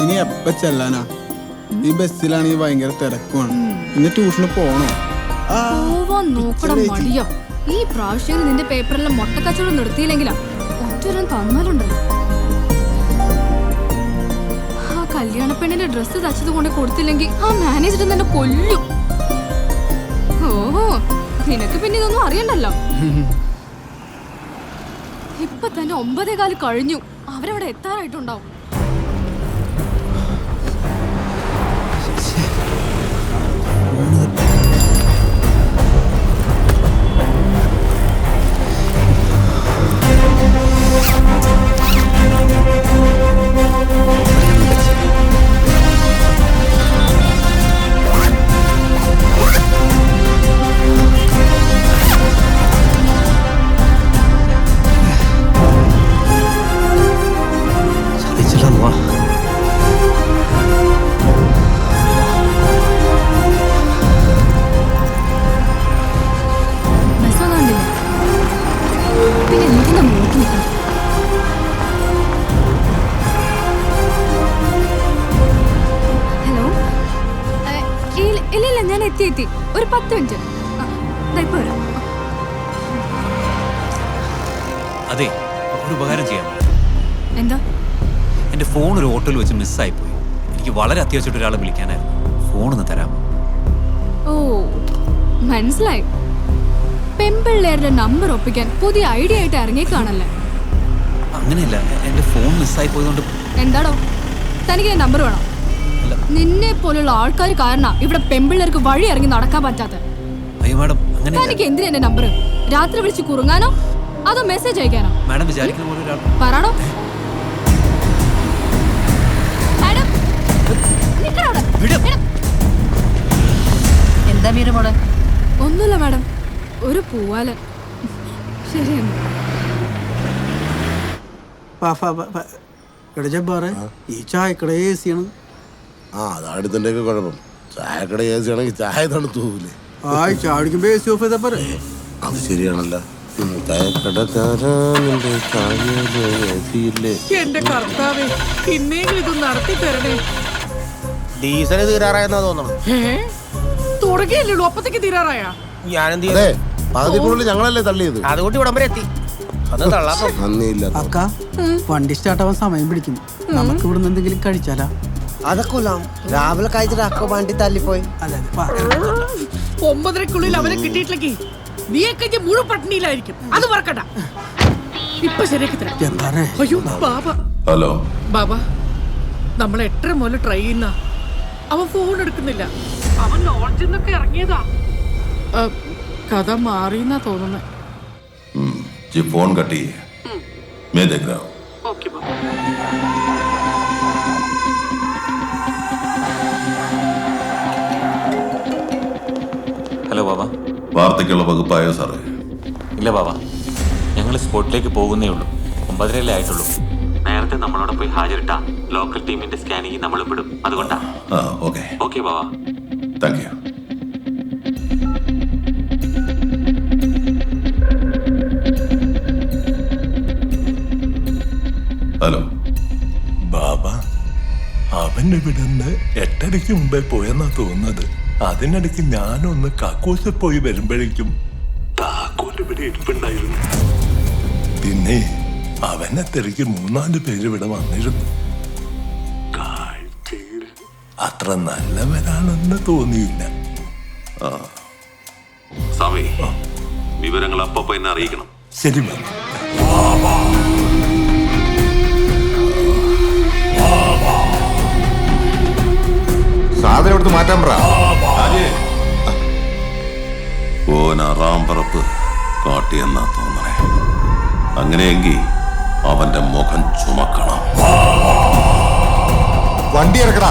ഇനി എപ്പ ചെല്ലാനാ? ഈ ബസ്സിലാണെങ്കിൽ ഭയങ്കര തിരക്കുമാണ്. ഇന്ന് ട്യൂഷന് പോണോ? നോക്കണം മടിയോ. ഈ പ്രാവശ്യം നിന്റെ പേപ്പറിലെ മുട്ടക്കച്ചവടം നിർത്തിയില്ലെങ്കിലാ ഒറ്റൊരു തന്നാലുണ്ടല്ലോ. ആ കല്യാണ പെണ്ണിന്റെ ഡ്രസ്സ് തച്ചത് കൊണ്ട് കൊടുത്തില്ലെങ്കിൽ ആ മാനേജർ തന്നെ കൊല്ലും. ഓഹോ, നിനക്ക് പിന്നെ ഇതൊന്നും അറിയണ്ടല്ലോ. ഇപ്പൊ തന്നെ 9:15 കഴിഞ്ഞു. അവരവിടെ എത്താറായിട്ടുണ്ടാവും. എത്തി ഒരു 10 മിനിറ്റ്. അതെ, ഒരു ഉപകാരം ചെയ്യാം. എന്താ? എന്റെ ഫോൺ ഒരു ഓട്ടോയിൽ വെച്ച് മിസ്സായി പോയി. എനിക്ക് വളരെ അത്യാവശ്യമായിട്ട് ഒരാളെ വിളിക്കാനായിരുന്നു. ഫോൺ ഒന്ന് തരാമോ? ഓ, മനസ്സിലായി. പെമ്പിള്ളേരുടെ നമ്പർ ഒപ്പിക്കാൻ പുതിയ ഐഡിയ ആയിട്ട് ഇറങ്ങിക്കാണല്ലേ? അങ്ങനെയല്ല, എന്റെ ഫോൺ മിസ്സായി പോയതുകൊണ്ട്. എന്താടോ, തനിക്ക് നമ്പർ വേണം? നിന്നെ പോലുള്ള ആൾക്കാർ കാരണം ഇവിടെ പെമ്പിള്ളേർക്ക് വഴി ഇറങ്ങി നടക്കാൻ പറ്റാത്ത. അയ്യോ മാഡം, തനിക്ക് എന്തിനാ എന്റെ നമ്പർ? രാത്രി വിളിച്ച് കുറുങ്ങാനോ അതോ മെസ്സേജ് അയക്കാനോ? മാഡം വിചാരിക്കുന്ന പോലെ ഒരാൾ പറയണോ? എന്താ മീര മോളെ? ഒന്നുമില്ല മാഡം, ഒരു പൂവാലൻ. ശരിയാണ്. ഈ ചായക്കട AC ആണ്. അതാണ് ഒക്കെ കുഴപ്പം. ചായക്കട AC ആണെങ്കിൽ ചായ തണുത്തൂല്ലേ? ചാടിക്കുമ്പോ AC ഓഫ് ചെയ്താ പോരെ? അത് ശരിയാണല്ലോ. എന്റെ കർത്താവേ, പിന്നെങ്കിലും ഇത് നടത്തി തരണേ. ഡീസല് തീരാറായെന്നാ തോന്നണം. തുടങ്ങിയല്ലോ, അപ്പത്തേക്ക് തീരാറായ? ഞാനെന്ത് പകുതിക്കുള്ളിൽ ഞങ്ങളല്ലേ തള്ളിയത്. അതുകൊണ്ട് ഇവിടം വരെ എത്തി. അക്ക, വണ്ടി സ്റ്റാർട്ടാവാൻ സമയം പിടിക്കും. നമുക്ക് ഇവിടുന്ന് എന്തെങ്കിലും കഴിച്ചാലാ? അതൊക്കെ രാവിലെ കഴിച്ചിട്ട് അക്ക വണ്ടി തല്ലിപ്പോയി. 9:30-ക്കുള്ളിൽ അവനെ കിട്ടിയിട്ടില്ലെങ്കിൽ നീയൊക്കെ മുഴുവൻ പട്ടിണിയിലായിരിക്കും. അത് മറക്കണ്ട. ഇപ്പൊ ശരിയാക്കി തരാം. അയ്യോ ബാബ. ഹലോ ബാബ, നമ്മൾ 8:30 മുതൽ ട്രൈ ചെയ്യുന്ന അവൻ ഫോൺ എടുക്കുന്നില്ല. അവൻ ലോഡ്ജിൽ നിന്നൊക്കെ ഇറങ്ങിയതാ. കഥ മാറിയെന്നാ തോന്നുന്നത്. ഫോൺ കട്ടി. ഓക്കെ ബാബ. ഹലോ ബാബ. വാർത്തയ്ക്കുള്ള വകുപ്പായോ സാറേ? ഇല്ല ബാബ, ഞങ്ങൾ സ്പോട്ടിലേക്ക് പോകുന്നേ ഉള്ളൂ. 9:30 ആയിട്ടുള്ളൂ. നേരത്തെ നമ്മളോട് പോയി ഹാജരിട്ട ലോക്കൽ ടീമിന്റെ സ്കാനിങ് നമ്മൾ വിടും. അതുകൊണ്ടാ. Okay Baba. Thank you. Hello Baba, അവൻ ഇവിടുന്ന് 8:30 മുമ്പേ പോയെന്നാ തോന്നുന്നത്. അതിനിടയ്ക്ക് ഞാനൊന്ന് കക്കൂസിൽ പോയി വരുമ്പോഴേക്കും താക്കോൽ ഇവിടെ ഇരിപ്പുണ്ടായിരുന്നു. പിന്നെ അവനെ തിരക്കി 3-4 പേര് ഇവിടെ വന്നിരുന്നു. കാഴ്ചയിൽ അത്ര നല്ലവരാണെന്ന് തോന്നിയില്ല. സ്വാമി, വിവരങ്ങൾ അപ്പപ്പോ എന്നെ അറിയിക്കണം. ശരി ബാബ. സാധനം എടുത്ത് മാറ്റാൻ പറ. ഓനാറാമ്പറപ്പ് കാട്ടിയെന്നാ തോന്നണേ. അങ്ങനെയെങ്കിൽ അവന്റെ മുഖം ചുമക്കണം. വണ്ടി ഇറക്കടാ.